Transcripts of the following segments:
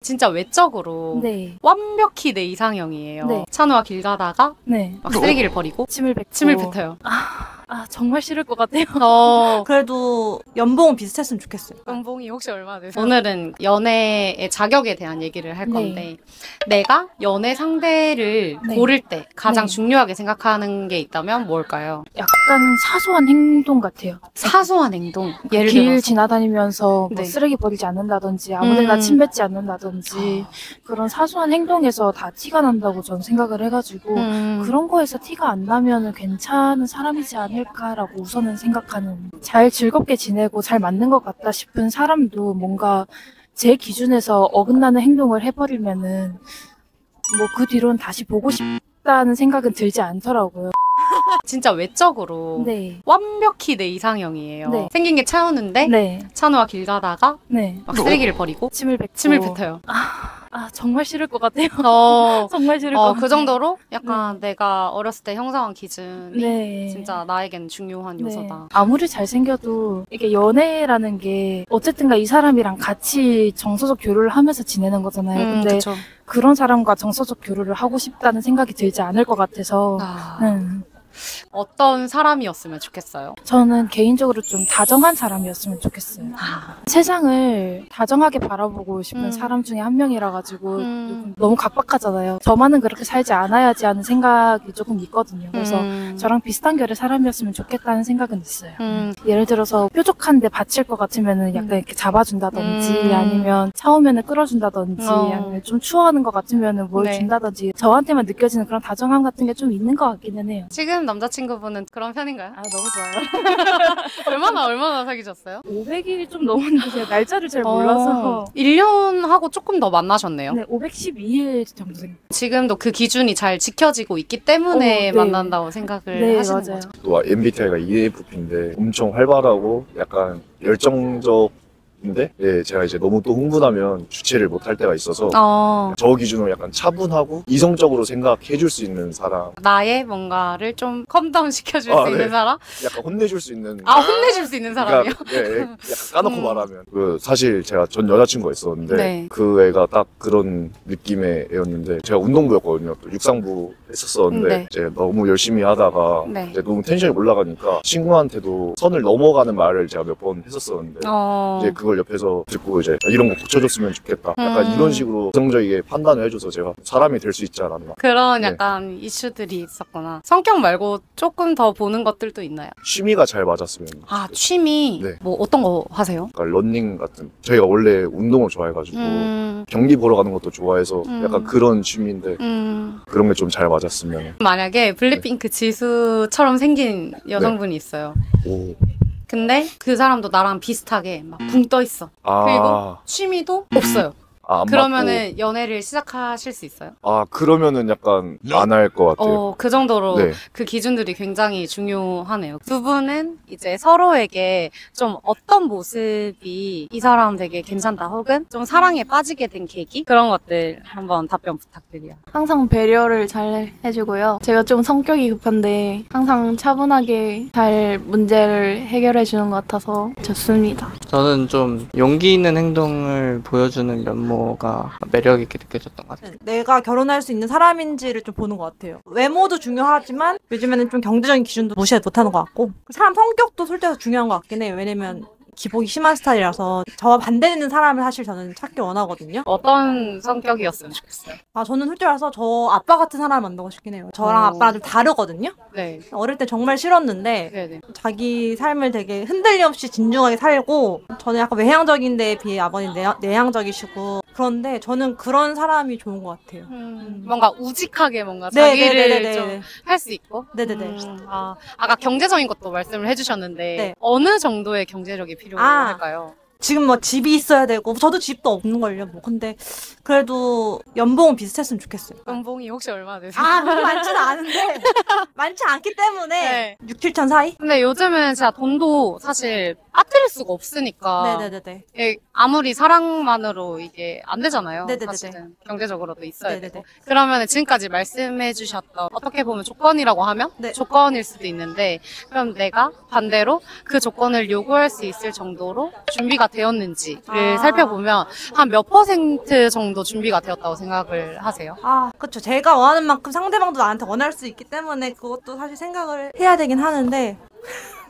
진짜 외적으로 네. 완벽히 내 이상형이에요. 네. 찬우와 길 가다가 네. 막 쓰레기를 버리고 침을 뱉고. 침을 뱉어요. 정말 싫을 것 같아요. 그래도 연봉은 비슷했으면 좋겠어요. 연봉이 혹시 얼마나 되세요? 오늘은 연애의 자격에 대한 얘기를 할 건데 내가 연애 상대를 네. 고를 때 가장 네. 중요하게 생각하는 게 있다면 뭘까요? 약간 사소한 행동 같아요. 사소한 행동. 예를 길 들어서 지나다니면서 네. 뭐 쓰레기 버리지 않는다든지 아무데나 침 뱉지 않는다든지 그런 사소한 행동에서 다 티가 난다고 저는 생각을 해가지고 그런 거에서 티가 안 나면은 괜찮은 사람이지 않을까라고 우선은 생각하는, 잘 즐겁게 지내고 잘 맞는 것 같다 싶은 사람도 뭔가 제 기준에서 어긋나는 행동을 해버리면은 뭐 그 뒤로는 다시 보고 싶다는 생각은 들지 않더라고요. 진짜 외적으로 네. 완벽히 내 이상형이에요. 네. 생긴 게 차우는데 네. 찬우와 길 가다가 네. 막 쓰레기를 버리고 침을 뱉고. 침을 뱉어요. 정말 싫을 것 같아요. 정말 싫을 것 같아요. 그 정도로 약간 내가 어렸을 때 형성한 기준이 네. 진짜 나에겐 중요한 요소다. 아무리 잘생겨도 이게 연애라는 게 어쨌든가 이 사람이랑 같이 정서적 교류를 하면서 지내는 거잖아요. 근데 그쵸. 그런 사람과 정서적 교류를 하고 싶다는 생각이 들지 않을 것 같아서 어떤 사람이었으면 좋겠어요? 저는 개인적으로 좀 다정한 사람이었으면 좋겠어요. 세상을 다정하게 바라보고 싶은 사람 중에 한 명이라 가지고 너무 각박하잖아요. 저만은 그렇게 살지 않아야지 하는 생각이 조금 있거든요. 그래서 저랑 비슷한 결의 사람이었으면 좋겠다는 생각은 있어요. 예를 들어서 뾰족한데 받칠 것 같으면은 약간 이렇게 잡아준다든지 아니면 차오면은 끌어준다든지 아니면 좀 추워하는 것 같으면은 뭘 준다든지 저한테만 느껴지는 그런 다정함 같은 게 좀 있는 것 같기는 해요. 지금 남자친구분은 그런 편인가요? 너무 좋아요. 얼마나 사귀셨어요? 500일이 좀 넘었는데 제가 날짜를 잘 몰라서 1년 하고 조금 더 만나셨네요. 네, 512일 정도 생각. 지금도 그 기준이 잘 지켜지고 있기 때문에 네. 만난다고 생각을 하시는 맞아요. 거죠? 또 MBTI가 ENFP인데 엄청 활발하고 약간 열정적인데 제가 이제 너무 또 흥분하면 주체를 못할 때가 있어서 저 기준으로 약간 차분하고 이성적으로 생각해 줄 수 있는 사람, 나의 뭔가를 좀 컴다운 시켜줄 수 있는 사람? 약간 혼내줄 수 있는 혼내줄 수 있는 사람이요? 약간 까놓고 말하면 사실 제가 전 여자친구가 있었는데 네. 그 애가 딱 그런 느낌의 애였는데 제가 운동부였거든요. 또 육상부 했었었는데 이제 너무 열심히 하다가 이제 너무 텐션이 올라가니까 친구한테도 선을 넘어가는 말을 제가 몇 번 했었었는데 이제 그걸 옆에서 듣고 이제 이런 거 고쳐줬으면 좋겠다. 약간 이런 식으로 긍정적이게 판단을 해줘서 제가 사람이 될 수 있지 않았나. 그런 약간 이슈들이 있었구나. 성격 말고 조금 더 보는 것들도 있나요? 취미가 잘 맞았으면. 취미? 네. 뭐 어떤 거 하세요? 약간 러닝 같은. 저희가 원래 운동을 좋아해가지고 경기 보러 가는 것도 좋아해서 약간 그런 취미인데 그런 게 좀 잘 맞았으면. 만약에 블랙핑크 지수처럼 생긴 여성분이 있어요. 오. 근데 그 사람도 나랑 비슷하게 막 붕 떠 있어. 그리고 취미도 없어요. 그러면은 연애를 시작하실 수 있어요? 그러면은 약간 안 할 것 같아요. 그 정도로 그 기준들이 굉장히 중요하네요. 두 분은 이제 서로에게 좀 어떤 모습이 이 사람 되게 괜찮다 혹은 좀 사랑에 빠지게 된 계기? 그런 것들 한번 답변 부탁드려요. 항상 배려를 잘 해주고요. 제가 좀 성격이 급한데 항상 차분하게 잘 문제를 해결해 주는 것 같아서 좋습니다. 저는 좀 용기 있는 행동을 보여주는 면모가 매력 있게 느껴졌던 것 같아요. 내가 결혼할 수 있는 사람인지를 좀 보는 것 같아요. 외모도 중요하지만 요즘에는 좀 경제적인 기준도 무시 못하는 것 같고 사람 성격도 솔직히 중요한 것 같긴 해요. 왜냐면 기복이 심한 스타일이라서 저와 반대되는 사람을 사실 저는 찾기 원하거든요. 어떤 성격이었으면 좋겠어요? 저는 솔직히 말해서 저 아빠 같은 사람을 만나고 싶긴 해요. 저랑 아빠랑 좀 다르거든요. 네. 어릴 때 정말 싫었는데 자기 삶을 되게 흔들림 없이 진중하게 살고 저는 약간 외향적인 데에 비해 아버님 내향적이시고 그런데 저는 그런 사람이 좋은 것 같아요. 뭔가 우직하게 뭔가 자기를 좀 할 수 있고? 네네네. 아까 경제적인 것도 말씀을 해주셨는데 어느 정도의 경제력이 필요할까요? 지금 뭐 집이 있어야 되고 저도 집도 없는걸요. 뭐 근데 그래도 연봉은 비슷했으면 좋겠어요. 연봉이 혹시 얼마나 되세요? 그렇게 많지는 않은데 많지 않기 때문에 6, 7천 사이? 근데 요즘은 진짜 돈도 사실 빠뜨릴 수가 없으니까 네네네. 아무리 사랑만으로 이게 안 되잖아요. 네네네. 사실은 경제적으로도 있어야 되고. 그러면 지금까지 말씀해 주셨던 어떻게 보면 조건이라고 하면 조건일 수도 있는데 그럼 내가 반대로 그 조건을 요구할 수 있을 정도로 준비가 되었는지를 살펴보면 한 몇 % 정도 준비가 되었다고 생각을 하세요? 그쵸. 제가 원하는 만큼 상대방도 나한테 원할 수 있기 때문에 그것도 사실 생각을 해야 되긴 하는데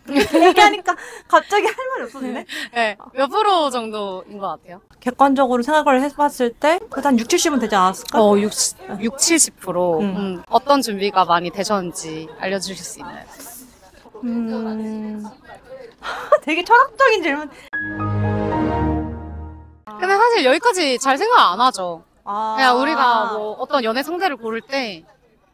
얘기하니까 갑자기 할 말이 없어지네. 네, 몇 프로 정도인 것 같아요? 객관적으로 생각을 해봤을 때 그래도 한 6, 70은 되지 않았을까? 70%. 어떤 준비가 많이 되셨는지 알려주실 수 있나요? 되게 철학적인 질문. 근데 사실 여기까지 잘 생각 안 하죠. 그냥 우리가 뭐 어떤 연애 상대를 고를 때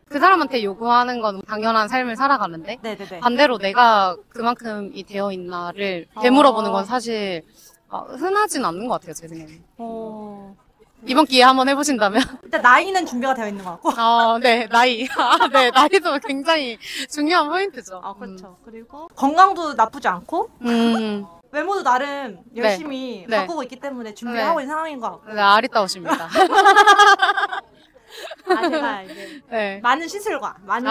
그 사람한테 요구하는 건 당연한 삶을 살아가는데 네네네. 반대로 내가 그만큼이 되어 있나를 되물어보는 건 사실 흔하진 않는 것 같아요, 제 생각에는. 이번 기회에 한번 해보신다면? 일단 나이는 준비가 되어 있는 것 같고. 네, 나이. 네, 나이도 굉장히 중요한 포인트죠. 그렇죠. 그리고 건강도 나쁘지 않고. 외모도 나름 열심히 네. 바꾸고 있기 때문에 준비하고 있는 상황인 것 같고. 네, 아리따우십니다. 제가 이제 많은 시술과 많은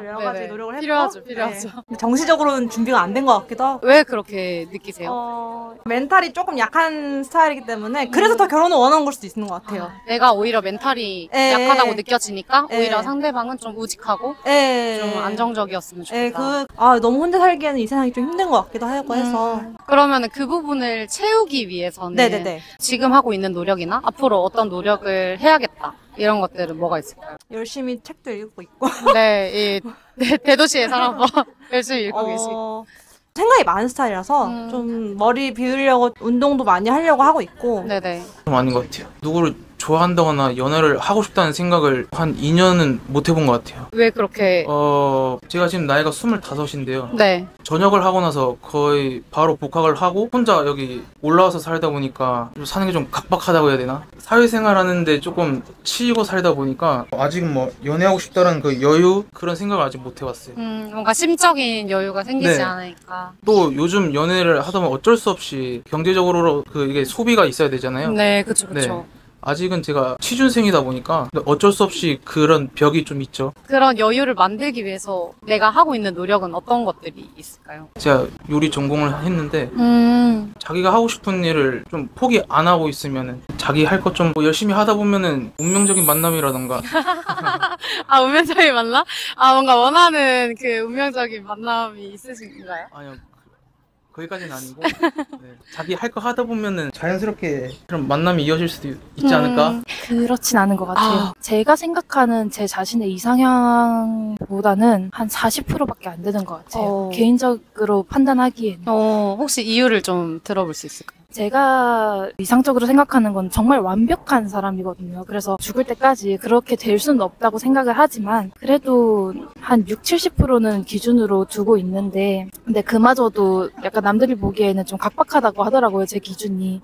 여러 가지 노력을 했고 필요하죠. 네. 정시적으로는 준비가 안 된 것 같기도 하고. 왜 그렇게 느끼세요? 멘탈이 조금 약한 스타일이기 때문에 그래서 더 결혼을 원하는 걸 수도 있는 것 같아요. 내가 오히려 멘탈이 약하다고 느껴지니까 오히려 상대방은 좀 우직하고 좀 안정적이었으면 좋겠다. 너무 혼자 살기에는 이 세상이 좀 힘든 것 같기도 하고 해서. 그러면 그 부분을 채우기 위해서는 지금 하고 있는 노력이나 앞으로 어떤 노력을 해야겠다 이런 것들은 뭐가 있을까요? 열심히 책도 읽고 있고. 대도시의 사람 열심히 읽고 계시고. 생각이 많은 스타일이라서 좀 머리 비우려고 운동도 많이 하려고 하고 있고. 네네. 좀 아닌 것 같아요. 누구를 좋아한다거나 연애를 하고 싶다는 생각을 한 2년은 못 해본 것 같아요. 왜 그렇게? 제가 지금 나이가 25인데요. 네. 전역을 하고 나서 거의 바로 복학을 하고 혼자 여기 올라와서 살다 보니까 좀 사는 게 좀 각박하다고 해야 되나? 사회생활 하는데 조금 치이고 살다 보니까 아직은 뭐 연애하고 싶다는 그 여유? 그런 생각을 아직 못 해봤어요. 뭔가 심적인 여유가 생기지 않으니까. 또 요즘 연애를 하다 보면 어쩔 수 없이 경제적으로 이게 소비가 있어야 되잖아요. 네, 그쵸. 네. 아직은 제가 취준생이다 보니까 어쩔 수 없이 그런 벽이 좀 있죠. 그런 여유를 만들기 위해서 내가 하고 있는 노력은 어떤 것들이 있을까요? 제가 요리 전공을 했는데 자기가 하고 싶은 일을 좀 포기 안 하고 있으면은 자기 할 것 좀 열심히 하다 보면은 운명적인 만남이라던가. 운명적인 만남? 뭔가 원하는 그 운명적인 만남이 있으신가요? 아니요. 거기까지는 아니고 자기 할 거 하다 보면은 자연스럽게 그런 만남이 이어질 수도 있지 않을까? 그렇진 않은 것 같아요. 제가 생각하는 제 자신의 이상형보다는 한 40%밖에 안 되는 것 같아요. 개인적으로 판단하기에는. 혹시 이유를 좀 들어볼 수 있을까요? 제가 이상적으로 생각하는 건 정말 완벽한 사람이거든요. 그래서 죽을 때까지 그렇게 될 수는 없다고 생각을 하지만 그래도 한 60-70%는 기준으로 두고 있는데 근데 그마저도 약간 남들이 보기에는 좀 각박하다고 하더라고요. 제 기준이.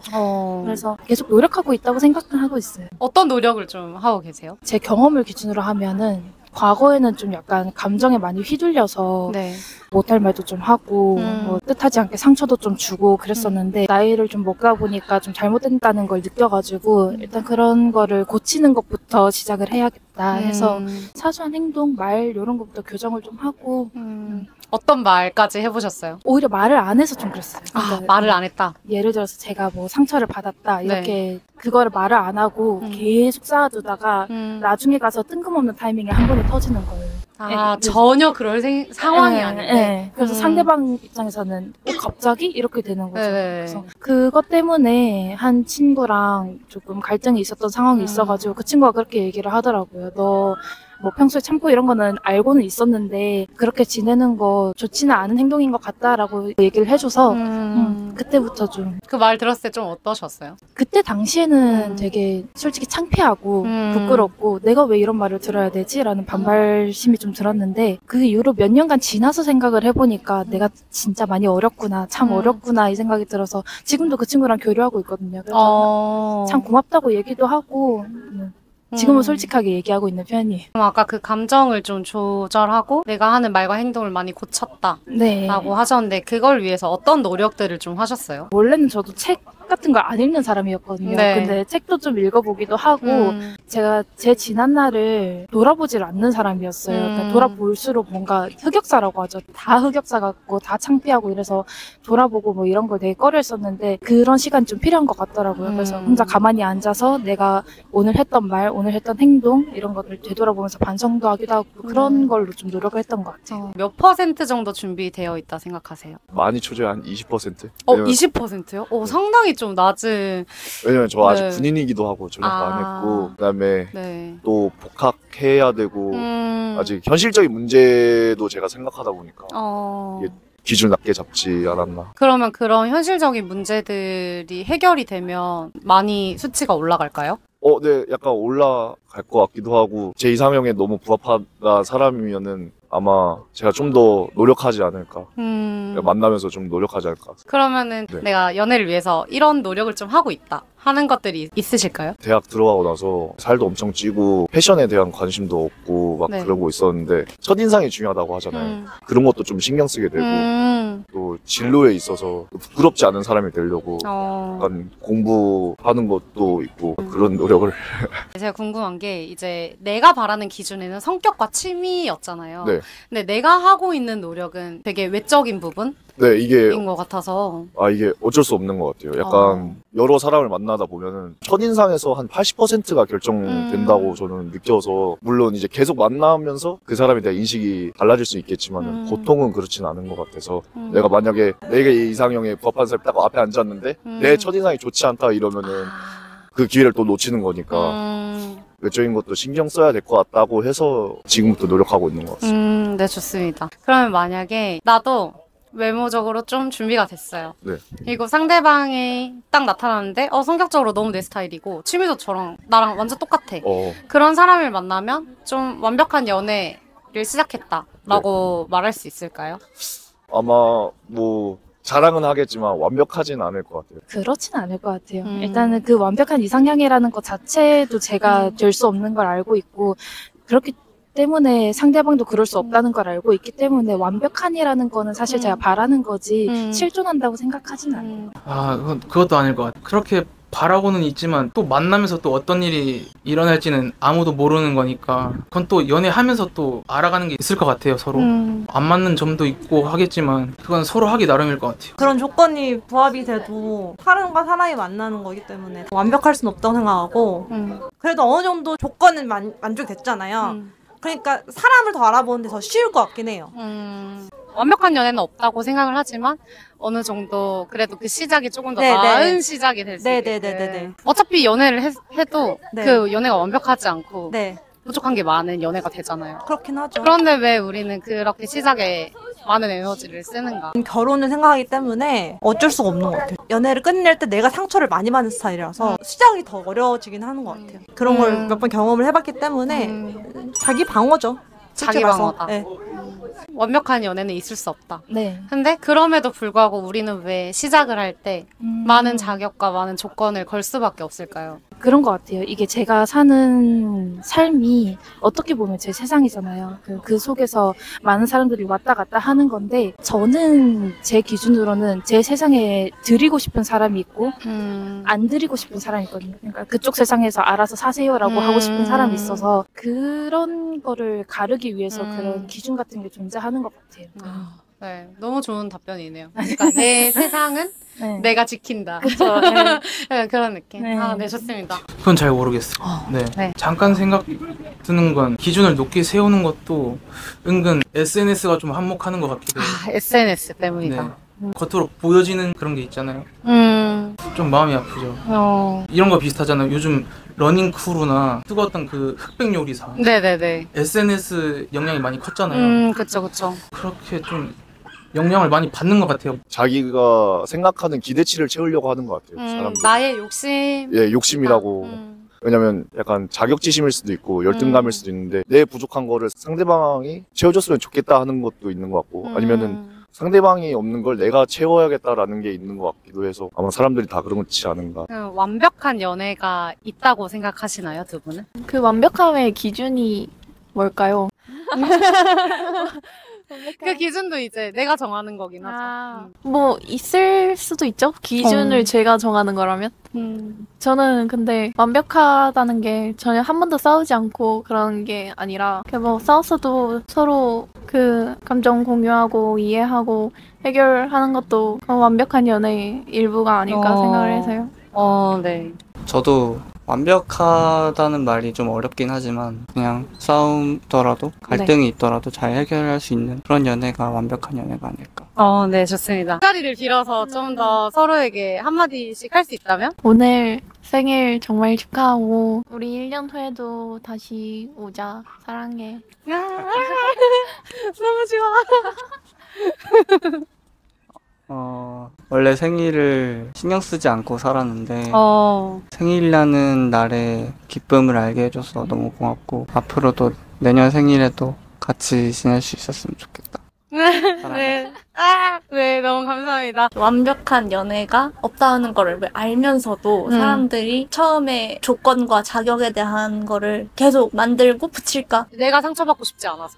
그래서 계속 노력하고 있다고 생각은 하고 있어요. 어떤 노력을 좀 하고 계세요? 제 경험을 기준으로 하면은 과거에는 좀 약간 감정에 많이 휘둘려서 못할 말도 좀 하고 뭐 뜻하지 않게 상처도 좀 주고 그랬었는데 나이를 좀 먹다 보니까 좀 잘못된다는 걸 느껴가지고 일단 그런 거를 고치는 것부터 시작을 해야겠다 해서 사소한 행동, 말 이런 것부터 교정을 좀 하고 어떤 말까지 해보셨어요? 오히려 말을 안 해서 좀 그랬어요. 그러니까 말을 안 했다? 예를 들어서 제가 뭐 상처를 받았다 이렇게 그거를 말을 안 하고 계속 쌓아두다가 나중에 가서 뜬금없는 타이밍에 한 번에 터지는 거예요. 전혀 그럴 상황이 아닌데. 그래서 상대방 입장에서는 갑자기 이렇게 되는 거죠. 그래서 그것 때문에 한 친구랑 조금 갈등이 있었던 상황이 있어가지고 그 친구가 그렇게 얘기를 하더라고요. 너 뭐 평소에 참고 이런 거는 알고는 있었는데 그렇게 지내는 거 좋지는 않은 행동인 것 같다라고 얘기를 해줘서 그때부터 좀 그 말 들었을 때 좀 어떠셨어요? 그때 당시에는 되게 솔직히 창피하고 부끄럽고 내가 왜 이런 말을 들어야 되지? 라는 반발심이 좀 들었는데 그 이후로 몇 년간 지나서 생각을 해보니까 내가 진짜 많이 어렵구나 참 어렵구나 이 생각이 들어서 지금도 그 친구랑 교류하고 있거든요. 그래서 참 고맙다고 얘기도 하고 지금은 솔직하게 얘기하고 있는 편이에요. 그럼 아까 그 감정을 좀 조절하고 내가 하는 말과 행동을 많이 고쳤다 라고 하셨는데 그걸 위해서 어떤 노력들을 좀 하셨어요? 원래는 저도 책 같은 걸 안 읽는 사람이었거든요. 네. 근데 책도 좀 읽어보기도 하고 제가 제 지난 날을 돌아보질 않는 사람이었어요. 그러니까 돌아볼수록 뭔가 흑역사라고 하죠. 다 흑역사 같고 다 창피하고 이래서 돌아보고 뭐 이런 걸 되게 꺼려했었는데 그런 시간이 좀 필요한 것 같더라고요. 그래서 혼자 가만히 앉아서 내가 오늘 했던 말, 오늘 했던 행동 이런 것들 되돌아보면서 반성도 하기도 하고 그런 걸로 좀 노력을 했던 것 같아요. 몇 퍼센트 정도 준비되어 있다 생각하세요? 많이 초조해 한 20%? 20%요? 상당히 좀 낮은. 왜냐면 저 아직 네. 군인이기도 하고 전역도 안 했고 그다음에 네. 또 복학해야 되고 아직 현실적인 문제도 제가 생각하다 보니까 이게 기준 낮게 잡지 않았나. 그러면 그런 현실적인 문제들이 해결이 되면 많이 수치가 올라갈까요? 네, 약간 올라갈 것 같기도 하고 제 이상형에 너무 부합한 사람이면은 아마 제가 좀 더 노력하지 않을까. 만나면서 좀 노력하지 않을까. 그러면은 네. 내가 연애를 위해서 이런 노력을 좀 하고 있다 하는 것들이 있으실까요? 대학 들어가고 나서 살도 엄청 찌고 패션에 대한 관심도 없고 막 네. 그러고 있었는데 첫인상이 중요하다고 하잖아요. 그런 것도 좀 신경 쓰게 되고 또 진로에 있어서 부끄럽지 않은 사람이 되려고 약간 공부하는 것도 있고 그런 노력을. 제가 궁금한 게 이제 내가 바라는 기준에는 성격과 취미였잖아요. 네. 근데 내가 하고 있는 노력은 되게 외적인 부분인 네, 이게 것 같아서. 이게 어쩔 수 없는 것 같아요. 약간 여러 사람을 만나다 보면은 첫인상에서 한 80%가 결정된다고 저는 느껴서, 물론 이제 계속 만나면서 그 사람에 대한 인식이 달라질 수 있겠지만 보통은 그렇진 않은 것 같아서 내가 만약에 내게 이상형에 부합한 사람이 딱 앞에 앉았는데 내 첫인상이 좋지 않다 이러면은 그 기회를 또 놓치는 거니까 외적인 것도 신경 써야 될 것 같다고 해서 지금부터 노력하고 있는 것 같습니다. 네, 좋습니다. 그러면 만약에 나도 외모적으로 좀 준비가 됐어요. 네. 그리고 상대방이 딱 나타나는데 성격적으로 너무 내 스타일이고 취미도 나랑 완전 똑같아. 그런 사람을 만나면 좀 완벽한 연애를 시작했다라고 말할 수 있을까요? 아마 뭐 자랑은 하겠지만 완벽하진 않을 것 같아요. 그렇진 않을 것 같아요. 일단은 그 완벽한 이상향이라는 것 자체도 제가 될 수 없는 걸 알고 있고 그렇기 때문에 상대방도 그럴 수 없다는 걸 알고 있기 때문에 완벽한이라는 거는 사실 제가 바라는 거지 실존한다고 생각하진 않아요. 그것도 아닐 것 같아요. 그렇게 바라고는 있지만 또 만나면서 또 어떤 일이 일어날지는 아무도 모르는 거니까 그건 또 연애하면서 또 알아가는 게 있을 것 같아요. 서로 안 맞는 점도 있고 하겠지만 그건 서로 하기 나름일 것 같아요. 그런 조건이 부합이 돼도 사람과 사람이 만나는 거기 때문에 완벽할 수는 없다고 생각하고 그래도 어느 정도 조건은 만족됐잖아요. 그러니까 사람을 더 알아보는데 더 쉬울 것 같긴 해요. 완벽한 연애는 없다고 생각을 하지만 어느 정도 그래도 그 시작이 조금 더 네네. 나은 시작이 될 수 있게끔. 네네네네. 어차피 연애를 해도 네. 그 연애가 완벽하지 않고 네. 부족한 게 많은 연애가 되잖아요. 그렇긴 하죠. 그런데 왜 우리는 그렇게 시작에 많은 에너지를 쓰는가? 결혼을 생각하기 때문에 어쩔 수가 없는 것 같아요. 연애를 끝낼 때 내가 상처를 많이 받는 스타일이라서 시작이 더 어려워지긴 하는 것 같아요. 그런 걸 몇 번 경험을 해봤기 때문에 자기 방어죠. 자기 솔직히 말해서. 방어다. 네. 완벽한 연애는 있을 수 없다. 네. 근데 그럼에도 불구하고 우리는 왜 시작을 할 때 많은 자격과 많은 조건을 걸 수밖에 없을까요? 그런 것 같아요. 이게 제가 사는 삶이 어떻게 보면 제 세상이잖아요. 그 속에서 많은 사람들이 왔다 갔다 하는 건데 저는 제 기준으로는 제 세상에 드리고 싶은 사람이 있고 안 드리고 싶은 사람이 있거든요. 그러니까 그쪽 세상에서 알아서 사세요라고 하고 싶은 사람이 있어서 그런 거를 가르기 위해서 그런 기준 같은 게 존재하는 것 같아요. 네, 너무 좋은 답변이네요. 그러니까 내 세상은 네. 내가 지킨다. 그렇죠. 네. 네, 그런 느낌. 네. 네, 좋습니다. 그건 잘 모르겠어요. 네. 네. 잠깐 생각 드는 건 기준을 높게 세우는 것도 은근 SNS가 좀 한몫하는 것 같기도 해요. SNS 때문이다. 네. 겉으로 보여지는 그런 게 있잖아요. 좀 마음이 아프죠. 이런 거 비슷하잖아요. 요즘 러닝 크루나 뜨거웠던 그 흑백 요리사. 네네네. SNS 영향이 많이 컸잖아요. 그쵸. 그렇게 좀 영향을 많이 받는 것 같아요. 자기가 생각하는 기대치를 채우려고 하는 것 같아요. 사람들이. 나의 욕심. 예, 욕심이라고. 왜냐면 약간 자격지심일 수도 있고 열등감일 수도 있는데 내 부족한 거를 상대방이 채워줬으면 좋겠다 하는 것도 있는 것 같고 아니면은 상대방이 없는 걸 내가 채워야겠다라는 게 있는 것 같기도 해서 아마 사람들이 다 그렇지 않은가. 완벽한 연애가 있다고 생각하시나요, 두 분은? 그 완벽함의 기준이 뭘까요? 그 기준도 이제 내가 정하는 거긴 하죠. 뭐 있을 수도 있죠. 기준을 제가 정하는 거라면. 저는 근데 완벽하다는 게 전혀 한 번도 싸우지 않고 그런 게 아니라 뭐 싸웠어도 서로 그 감정 공유하고 이해하고 해결하는 것도 완벽한 연애의 일부가 아닐까 생각을 해서요. 네. 저도 완벽하다는 말이 좀 어렵긴 하지만 그냥 싸움더라도 갈등이 있더라도 잘 해결할 수 있는 그런 연애가 완벽한 연애가 아닐까. 네, 좋습니다. 자리를 빌어서 좀 더 서로에게 한마디씩 할 수 있다면? 오늘 생일 정말 축하하고 우리 1년 후에도 다시 오자. 사랑해. 너무 좋아. 원래 생일을 신경 쓰지 않고 살았는데 어. 생일이라는 날의 기쁨을 알게 해줘서 너무 고맙고 앞으로도 내년 생일에도 같이 지낼 수 있었으면 좋겠다. 네. 네, 너무 감사합니다. 완벽한 연애가 없다는 거를 알면서도 사람들이 처음에 조건과 자격에 대한 거를 계속 만들고 붙일까? 내가 상처받고 싶지 않아서.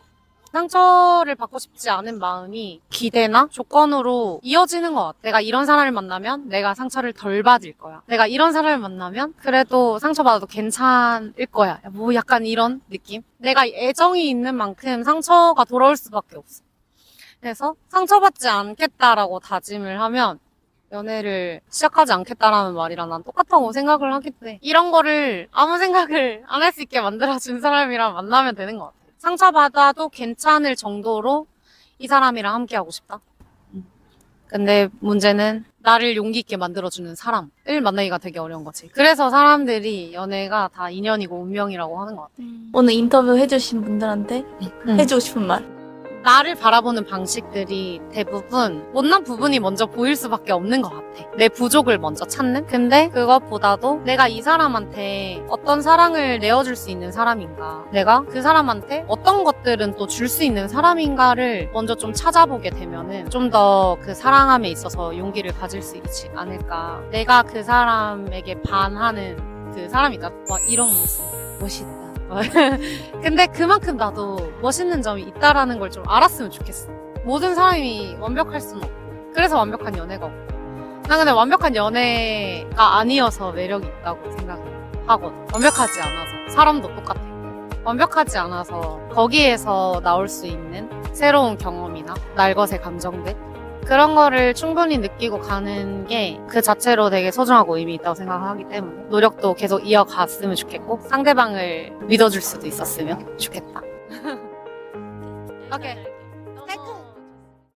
상처를 받고 싶지 않은 마음이 기대나 조건으로 이어지는 것 같아. 내가 이런 사람을 만나면 내가 상처를 덜 받을 거야. 내가 이런 사람을 만나면 그래도 상처받아도 괜찮을 거야. 뭐 약간 이런 느낌? 내가 애정이 있는 만큼 상처가 돌아올 수밖에 없어. 그래서 상처받지 않겠다라고 다짐을 하면 연애를 시작하지 않겠다라는 말이랑 난 똑같다고 생각을 하기 때문에 이런 거를 아무 생각을 안 할 수 있게 만들어준 사람이랑 만나면 되는 것 같아. 상처받아도 괜찮을 정도로 이 사람이랑 함께하고 싶다. 근데 문제는 나를 용기 있게 만들어주는 사람을 만나기가 되게 어려운 거지. 그래서 사람들이 연애가 다 인연이고 운명이라고 하는 것 같아. 오늘 인터뷰 해주신 분들한테 해주고 싶은 말. 나를 바라보는 방식들이 대부분 못난 부분이 먼저 보일 수밖에 없는 것 같아. 내 부족을 먼저 찾는? 근데 그것보다도 내가 이 사람한테 어떤 사랑을 내어줄 수 있는 사람인가, 내가 그 사람한테 어떤 것들은 또 줄 수 있는 사람인가를 먼저 좀 찾아보게 되면은 좀 더 그 사랑함에 있어서 용기를 가질 수 있지 않을까. 내가 그 사람에게 반하는 그 사람이다. 와, 이런 모습 멋있다. 근데 그만큼 나도 멋있는 점이 있다라는 걸 좀 알았으면 좋겠어. 모든 사람이 완벽할 수는 없고 그래서 완벽한 연애가 없고 난 근데 완벽한 연애가 아니어서 매력이 있다고 생각하거든. 완벽하지 않아서 사람도 똑같아. 완벽하지 않아서 거기에서 나올 수 있는 새로운 경험이나 날것의 감정들 그런 거를 충분히 느끼고 가는 게 그 자체로 되게 소중하고 의미 있다고 생각하기 때문에 노력도 계속 이어갔으면 좋겠고 상대방을 믿어줄 수도 있었으면 좋겠다. 오케이.